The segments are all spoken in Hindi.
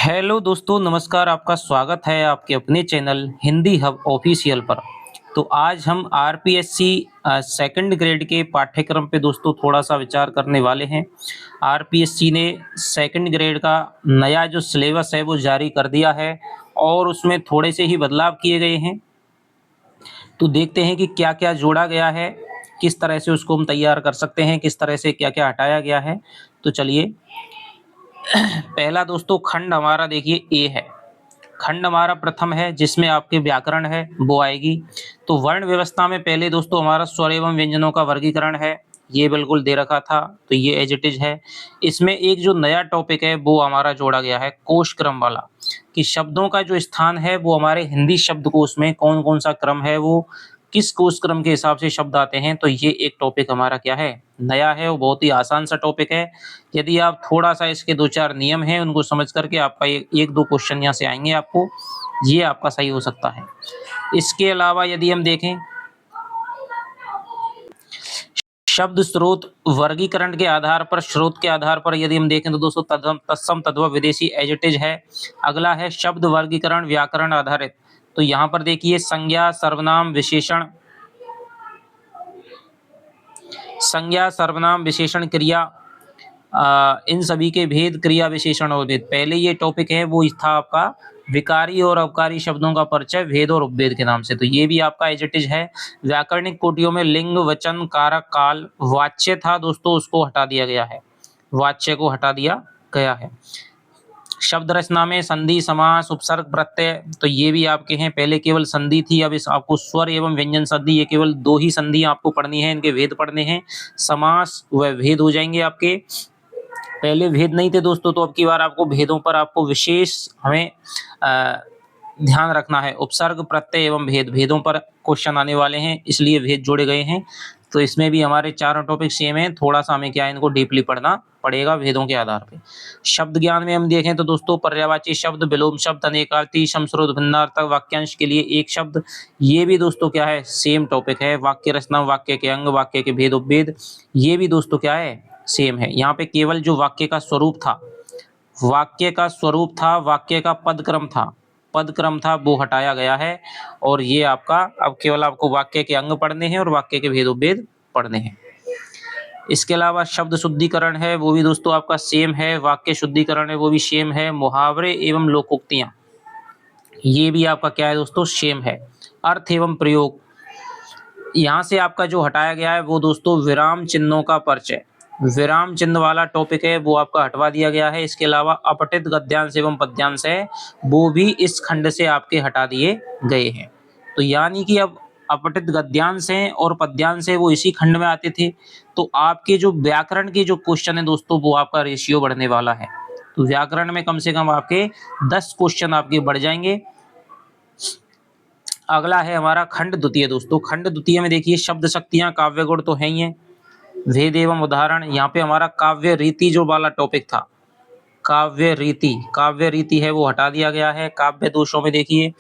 हेलो दोस्तों, नमस्कार। आपका स्वागत है आपके अपने चैनल हिंदी हब ऑफिशियल पर। तो आज हम आरपीएससी सेकंड ग्रेड के पाठ्यक्रम पे दोस्तों थोड़ा-सा विचार करने वाले हैं। आरपीएससी ने सेकंड ग्रेड का नया जो सिलेबस है वो जारी कर दिया है और उसमें थोड़े से ही बदलाव किए गए हैं। तो देखते हैं कि क्या-क्या जोड़ा गया है, किस तरह से उसको हम तैयार कर सकते हैं, किस तरह से क्या-क्या हटाया गया है। तो चलिए, पहला दोस्तों खंड हमारा देखिए ए है। खंड हमारा प्रथम है जिसमें आपके व्याकरण है वो आएगी। तो वर्ण व्यवस्था में पहले दोस्तों हमारा स्वर एवं व्यंजनों का वर्गीकरण है, ये बिल्कुल दे रखा था तो ये एज इट इज है। इसमें एक जो नया टॉपिक है वो हमारा जोड़ा गया है कोश क्रम वाला, कि शब्दों का जो स्थान है वो हमारे हिंदी शब्दकोश में कौन कौन सा क्रम है, वो किस कोश क्रम के हिसाब से शब्द आते हैं। तो ये एक टॉपिक हमारा क्या है, नया है। वो बहुत ही आसान सा टॉपिक है। यदि आप थोड़ा-सा इसके 2-4 नियम हैं उनको समझ करके आपका ए 1-2 क्वेश्चन यहाँ से आएँगे आपको, ये आपका सही हो सकता है। इसके अलावा यदि हम देखें, शब्द स्रोत वर्गीकरण के आधार पर, स्रोत के आधार पर यदि हम देखें तो दोस्तों तत्सम तद्भव विदेशी एज इट इज है। अगला है शब्द वर्गीकरण व्याकरण आधारित। तो यहाँ पर देखिए संज्ञा, सर्वनाम, विशेषण, सर्वनाम, विशेषण, क्रिया, इन सभी के भेद, क्रिया विशेषण और भेद। पहले ये टॉपिक है वो था आपका विकारी और अवकारी शब्दों का परिचय भेद और उपभेद के नाम से। तो ये भी आपका एज इट इज है। व्याकरणिक कोटियों में लिंग, वचन, कारक, काल, वाच्य था दोस्तों, उसको हटा दिया गया है, वाच्य को हटा दिया गया है। शब्द रचना में संधि, समास, उपसर्ग, प्रत्यय, तो ये भी आपके हैं। पहले केवल संधि थी, अब इस आपको स्वर एवं व्यंजन संधि, ये केवल 2 ही संधि आपको पढ़नी है, इनके भेद पढ़ने हैं। समास व भेद हो जाएंगे आपके। पहले भेद नहीं थे दोस्तों, तो अब की बार आपको भेदों पर आपको विशेष हमें ध्यान रखना है। उपसर्ग, प्रत्यय एवं भेद, भेदों पर क्वेश्चन आने वाले हैं, इसलिए भेद जोड़े गए हैं। तो इसमें भी हमारे चारों टॉपिक सेम है, थोड़ा सा हमें क्या है, इनको डीपली पढ़ना पड़ेगा भेदों के आधार पे। शब्द ज्ञान में हम देखें तो दोस्तों पर्यायवाची शब्द, विलोम शब्द, अनेकार्थी, समश्रुत, भिन्नार्थक, वाक्यांश के लिए एक शब्द, ये भी दोस्तों क्या है, सेम टॉपिक है। वाक्य रचना, वाक्य के अंग, वाक्य के भेद उपभेद, ये भी दोस्तों क्या है, सेम है। यहाँ पे केवल जो वाक्य का स्वरूप था, वाक्य का स्वरूप था, वाक्य का पद क्रम था, पद क्रम था, वो हटाया गया है। और ये आपका अब केवल आपको वाक्य के अंग पढ़ने हैं और वाक्य के भेद उपभेद पढ़ने हैं। इसके अलावा शब्द शुद्धिकरण है, वो भी दोस्तों आपका सेम है। वाक्य शुद्धिकरण है, वो भी सेम है। मुहावरे एवं लोकोक्तियां, ये भी आपका क्या है दोस्तों, सेम है। अर्थ एवं प्रयोग, यहाँ से आपका जो हटाया गया है वो दोस्तों विराम चिन्हों का परिचय, विराम चिन्ह वाला टॉपिक है वो आपका हटवा दिया गया है। इसके अलावा अपठित गद्यांश एवं पद्यांश है, वो भी इस खंड से आपके हटा दिए गए हैं। तो यानी कि अब अपठित गद्यांश हैं और पद्यांश है वो इसी खंड में आते थे। तो आपके जो व्याकरण के जो क्वेश्चन है दोस्तों, वो आपका रेशियो बढ़ने वाला है। तो व्याकरण में कम से कम आपके 10 क्वेश्चन आपके बढ़ जाएंगे। अगला है हमारा खंड द्वितीय दोस्तों। खंड द्वितीय में देखिए शब्द शक्तियां, काव्य गुण तो है ही है, भेद एवं उदाहरण। यहाँ पे हमारा काव्य रीति जो वाला टॉपिक था, काव्य रीति, काव्य रीति है वो हटा दिया गया है। काव्य दोषों में देखिए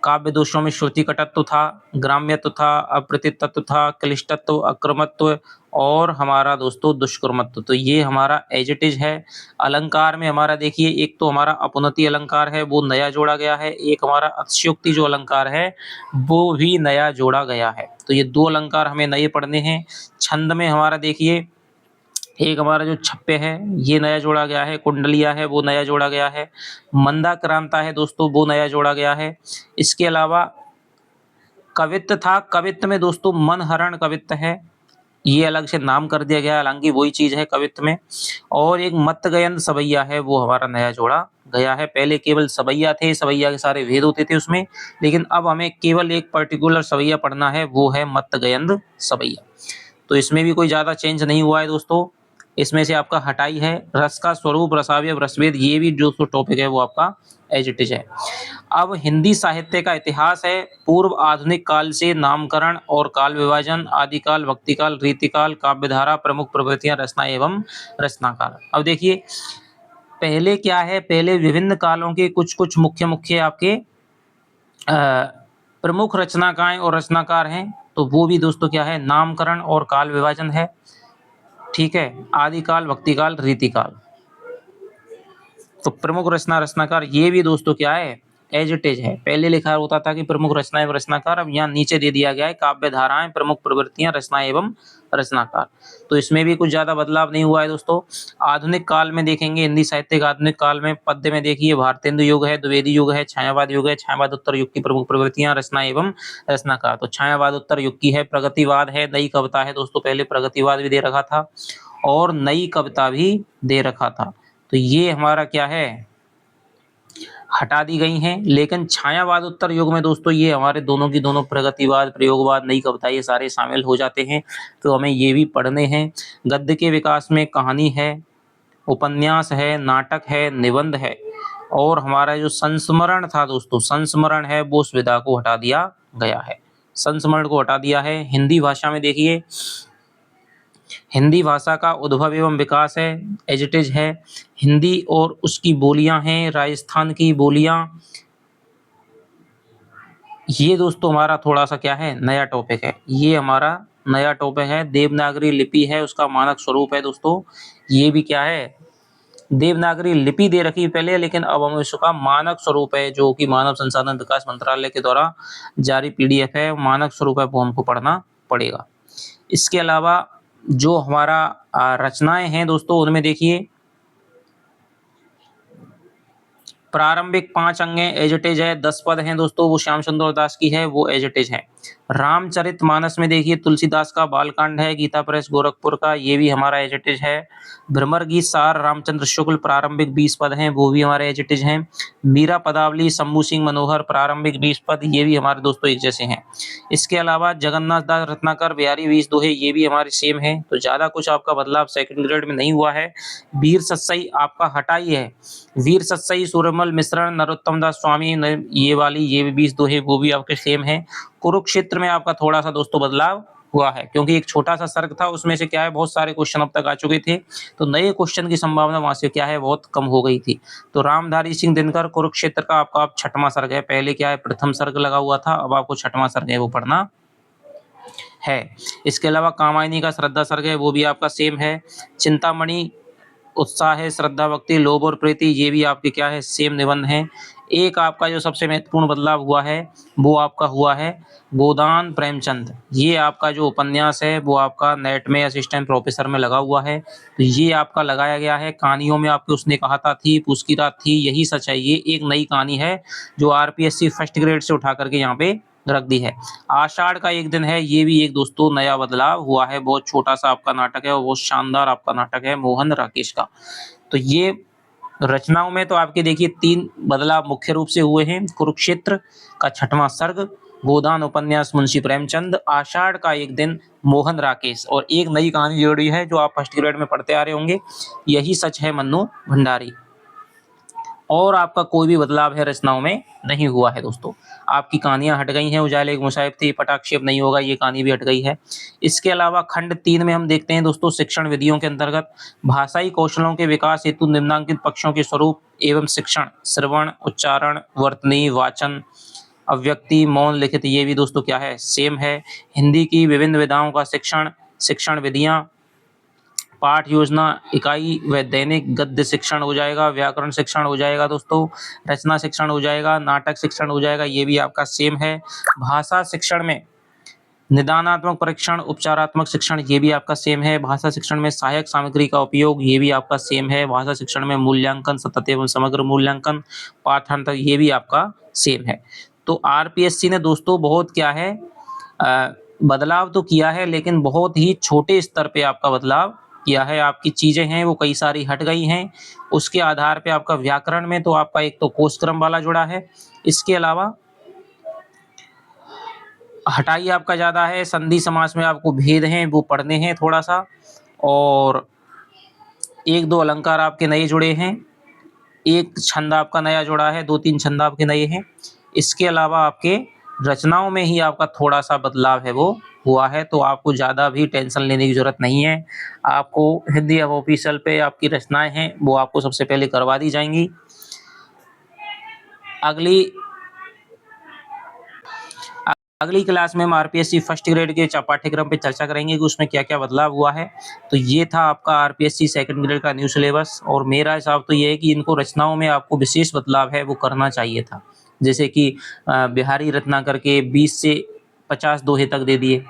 काव्य दोषों में श्रुति कटत्व था, ग्राम्यत्व था, अप्रतितत्व था, क्लिष्टत्व, अक्रमत्व और हमारा दोस्तों दुष्कर्मत्व। तो ये हमारा एज इट इज है। अलंकार में हमारा देखिए एक तो हमारा अपनति अलंकार है वो नया जोड़ा गया है, एक हमारा अतिशयोक्ति जो अलंकार है वो भी नया जोड़ा गया है। तो ये 2 अलंकार हमें नए पढ़ने हैं। छंद में हमारा देखिए एक हमारा जो छप्पे है ये नया जोड़ा गया है, कुंडलिया है वो नया जोड़ा गया है, मंदाक्रांता है दोस्तों वो नया जोड़ा गया है। इसके अलावा कवित्त था, कवित्त में दोस्तों मनहरण कवित्त है, ये अलग से नाम कर दिया गया है, हालांकि वही चीज है कवित्त में। और एक मतगयन सवैया है वो हमारा नया जोड़ा गया है। पहले केवल सवैया थे, सवैया के सारे भेद होते थे उसमें, लेकिन अब हमें केवल एक पर्टिकुलर सवैया पढ़ना है, वो है मतगयन सवैया। तो इसमें भी कोई ज्यादा चेंज नहीं हुआ है दोस्तों। इसमें से आपका हटाई है रस का स्वरूप, रसावयव, रसभेद, ये भी जो टॉपिक है वो आपका एज इट इज है। अब हिंदी साहित्य का इतिहास है, पूर्व आधुनिक काल से नामकरण और काल विभाजन, आदिकाल, भक्तिकाल, रीतिकाल, काव्यधारा, प्रमुख प्रवृत्तियां, रचना एवं रचनाकार। अब देखिए पहले क्या है, पहले विभिन्न कालों के कुछ कुछ मुख्य मुख्य आपके प्रमुख रचनाकाएं और रचनाकार हैं। तो वो भी दोस्तों क्या है, नामकरण और काल विभाजन है। ठीक है, आदिकाल, भक्तिकाल, रीतिकाल। तो प्रमुख रचना रचनाकार ये भी दोस्तों क्या है, एज इट इज है। पहले लिखा होता था कि प्रमुख रचना एवं रचनाकार, अब यहाँ नीचे दे दिया गया है काव्य धाराएं, प्रमुख प्रवृत्तियां, रचना एवं रचनाकार। तो इसमें भी कुछ ज्यादा बदलाव नहीं हुआ है दोस्तों। आधुनिक काल में देखेंगे हिंदी साहित्य का आधुनिक काल में पद्य में देखिए भारतेंदु युग है, द्विवेदी युग है, छायावाद युग है। छायावाद उत्तर युग की प्रमुख प्रवृत्तियां, रचना एवं रचनाकार। तो छायावाद उत्तर युग की है, प्रगतिवाद है, नई कविता है दोस्तों। पहले प्रगतिवाद भी दे रखा था और नई कविता भी दे रखा था। तो ये हमारा क्या है, हटा दी गई हैं। लेकिन छायावाद उत्तर युग में दोस्तों ये हमारे दोनों की दोनों प्रगतिवाद, प्रयोगवाद, नई कविता ये सारे शामिल हो जाते हैं। तो हमें ये भी पढ़ने हैं। गद्य के विकास में कहानी है, उपन्यास है, नाटक है, निबंध है और हमारा जो संस्मरण था दोस्तों, संस्मरण है वो उस विधा को हटा दिया गया है, संस्मरण को हटा दिया है। हिंदी भाषा में देखिए, हिंदी भाषा का उद्भव एवं विकास है, एज इट इज है। हिंदी और उसकी बोलियां हैं राजस्थान की बोलियां। ये दोस्तों हमारा थोड़ा सा क्या है, नया टॉपिक है। ये हमारा नया टॉपिक है। देवनागरी लिपि है, उसका मानक स्वरूप है दोस्तों। ये भी क्या है, देवनागरी लिपि दे रखी पहले, लेकिन अब हमें उसका मानक स्वरूप है जो कि मानव संसाधन विकास मंत्रालय के द्वारा जारी पीडीएफ है, मानक स्वरूप है, वो हमको पढ़ना पड़ेगा। इसके अलावा जो हमारा रचनाएं हैं दोस्तों, उनमें देखिए प्रारंभिक 5 अंगें एज इट इज है, 10 पद हैं दोस्तों, वो श्याम सुंदर दास की है, वो एज इट इज है। रामचरितमानस में देखिए तुलसीदास का बालकांड है, गीता प्रेस गोरखपुर का, ये भी हमारा एज इट इज है। भ्रमर गीत सार रामचंद्र शुक्ल प्रारंभिक 20 पद हैं, वो भी हमारे एज इट इज हैं। मीरा पदावली शंभू सिंह मनोहर प्रारंभिक 20 पद, ये भी हमारे दोस्तों एक जैसे हैं। इसके अलावा जगन्नाथ दास रत्नाकर बिहारी 20 दोहे, ये भी हमारे सेम है। तो ज्यादा कुछ आपका बदलाव सेकंड ग्रेड में नहीं हुआ है। वीर सत्सई आपका हटाई है, वीर सत्सई सूर्यमल मिश्रण नरोत्तम दास स्वामी ये वाली, ये भी 20 दोहे, वो भी आपके सेम है। कुरुक्षेत्र में आपका थोड़ा सा दोस्तों बदलाव हुआ है, क्योंकि एक छोटा सा सर्ग था, उसमें से क्या है बहुत सारे क्वेश्चन अब तक आ चुके थे, तो नए क्वेश्चन की संभावना वहां से क्या है बहुत कम हो गई थी। तो रामधारी सिंह दिनकर कुरुक्षेत्र का आपका अब 6वां सर्ग है। पहले क्या है प्रथम सर्ग लगा हुआ था, अब आपको 6वां सर्ग है वो पढ़ना है। इसके अलावा कामायनी का श्रद्धा सर्ग है, वो भी आपका सेम है। चिंतामणि उत्साह है, श्रद्धा भक्ति, लोभ और प्रीति, ये भी आपके क्या है सेम निबंध हैं। एक आपका जो सबसे महत्वपूर्ण बदलाव हुआ है वो आपका हुआ है गोदान प्रेमचंद। ये आपका जो उपन्यास है वो आपका नेट में असिस्टेंट प्रोफेसर में लगा हुआ है, तो ये आपका लगाया गया है। कहानियों में आपके उसने कहा था थी, पूछ की रात थी, यही सच है। ये एक नई कहानी है जो आरपीएससी फर्स्ट ग्रेड से उठा करके यहाँ पे रख दी है। आषाढ़ का एक दिन है, ये भी एक दोस्तों नया बदलाव हुआ है। बहुत छोटा सा आपका नाटक है और बहुत शानदार आपका नाटक है मोहन राकेश का। तो ये रचनाओं में तो आपके देखिए 3 बदलाव मुख्य रूप से हुए हैं। कुरुक्षेत्र का 6वां सर्ग, गोदान उपन्यास मुंशी प्रेमचंद, आषाढ़ का एक दिन मोहन राकेश, और एक नई कहानी जोड़ी है जो आप फर्स्ट ग्रेड में पढ़ते आ रहे होंगे, यही सच है मन्नू भंडारी। और आपका कोई भी बदलाव है रचनाओं में नहीं हुआ है दोस्तों। आपकी कहानियां हट गई हैं, उजाले एक मुसाहिब थी, पटाक्षेप नहीं होगा, ये कहानी भी हट गई है। इसके अलावा खंड 3 में हम देखते हैं दोस्तों शिक्षण विधियों के अंतर्गत भाषाई कौशलों के विकास हेतु निम्नांकित पक्षों के स्वरूप एवं शिक्षण, श्रवण, उच्चारण, वर्तनी, वाचन, अव्यक्ति, मौन, लिखित, ये भी दोस्तों क्या है सेम है। हिंदी की विभिन्न विधाओं का शिक्षण, शिक्षण विधियां, पाठ योजना, इकाई व दैनिक गद्य शिक्षण हो जाएगा, व्याकरण शिक्षण हो जाएगा दोस्तों, रचना शिक्षण हो जाएगा, नाटक शिक्षण हो जाएगा, ये भी आपका सेम है। भाषा शिक्षण में निदानात्मक परीक्षण, उपचारात्मक शिक्षण, ये भी आपका सेम है। भाषा शिक्षण में सहायक सामग्री का उपयोग, ये भी आपका सेम है। भाषा शिक्षण में मूल्यांकन, सतत एवं समग्र मूल्यांकन, पाठांतर, ये भी आपका सेम है। तो आरपीएससी ने दोस्तों बहुत क्या है बदलाव तो किया है, लेकिन बहुत ही छोटे स्तर पे आपका बदलाव किया है। आपकी चीजें हैं वो कई सारी हट गई हैं। उसके आधार पे आपका व्याकरण में तो आपका एक तो कोशक्रम वाला जुड़ा है, इसके अलावा हटाई आपका ज्यादा है। संधि समास में आपको भेद हैं वो पढ़ने हैं थोड़ा सा, और 1-2 अलंकार आपके नए जुड़े हैं, एक छंद आपका नया जुड़ा है, 2-3 छंद आपके नए हैं। इसके अलावा आपके रचनाओं में ही आपका थोड़ा सा बदलाव है वो हुआ है, तो आपको ज़्यादा भी टेंशन लेने की ज़रूरत नहीं है। आपको हिंदी अब ऑफिशियल पे आपकी रचनाएं हैं वो आपको सबसे पहले करवा दी जाएंगी। अगली अगली क्लास में हम आरपीएससी फर्स्ट ग्रेड के पाठ्यक्रम पे चर्चा करेंगे कि उसमें क्या-क्या बदलाव हुआ है। तो ये था आपका आरपीएससी सेकंड ग्रेड का न्यू सिलेबस और मेरा हिसाब तो ये है कि इनको रचनाओं में आपको विशेष बदलाव है वो करना चाहिए था। जैसे कि बिहारी रत्नाकर के 20 से 50 दोहे तक दे दिए।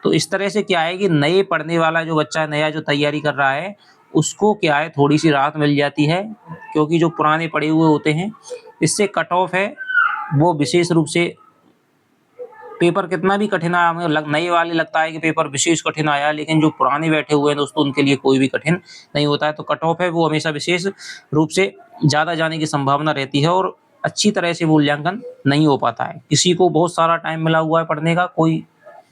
तो इस तरह से क्या है कि नए पढ़ने वाला जो बच्चा नया जो तैयारी कर रहा है, उसको क्या है थोड़ी-सी राहत मिल जाती है क्योंकि जो पुराने पढ़े हुए होते हैं, इससे कट ऑफ है वो विशेष रूप से पेपर कितना भी कठिन आया हमें नए वाले लगता है कि पेपर विशेष कठिन आया, लेकिन जो पुराने बैठे हुए हैं दोस्तों उनके लिए कोई भी कठिन नहीं होता है। तो कट ऑफ है वो हमेशा विशेष रूप से ज़्यादा जाने की संभावना रहती है और अच्छी तरह से मूल्यांकन नहीं हो पाता है। किसी को बहुत सारा टाइम मिला हुआ है पढ़ने का, कोई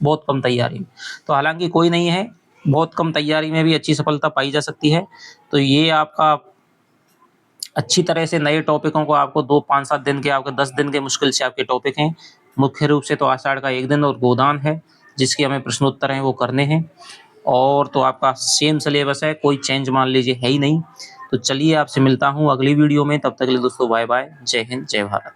बहुत कम तैयारी में। तो हालाँकि कोई नहीं है, बहुत कम तैयारी में भी अच्छी सफलता पाई जा सकती है। तो ये आपका अच्छी तरह से नए टॉपिकों को आपको 2 5-7 दिन के आपके 10 दिन के मुश्किल से आपके टॉपिक हैं। मुख्य रूप से तो आषाढ़ का 1 दिन और गोदान है, जिसके हमें प्रश्नोत्तर हैं वो करने हैं। और तो आपका सेम सिलेबस है, कोई चेंज मान लीजिए है ही नहीं। तो चलिए आपसे मिलता हूँ अगली वीडियो में, तब तक के लिए दोस्तों बाय-बाय। जय हिंद, जय भारत।